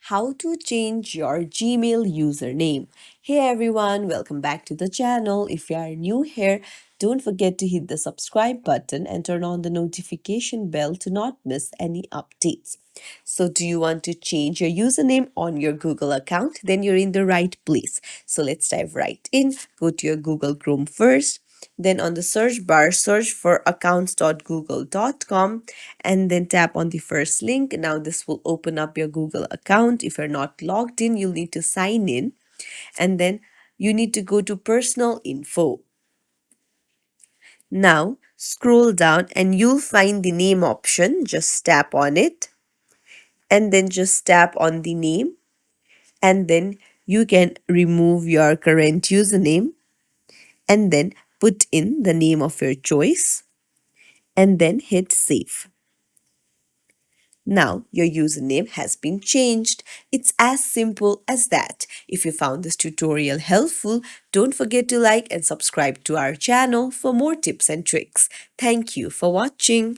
How to change your Gmail username. Hey everyone, welcome back to the channel. If you are new here, don't forget to hit the subscribe button and turn on the notification bell to not miss any updates. So, do you want to change your username on your Google account? Then you're in the right place. So, let's dive right in. Go to your Google Chrome first. Then on the search bar, search for accounts.google.com and then tap on the first link. Now this will open up your Google account. If you're not logged in, you'll need to sign in and then you need to go to personal info. Now scroll down and you'll find the name option. Just tap on it and then just tap on the name and then you can remove your current username and then put in the name of your choice and then hit save. Now your username has been changed. It's as simple as that. If you found this tutorial helpful, don't forget to like and subscribe to our channel for more tips and tricks. Thank you for watching.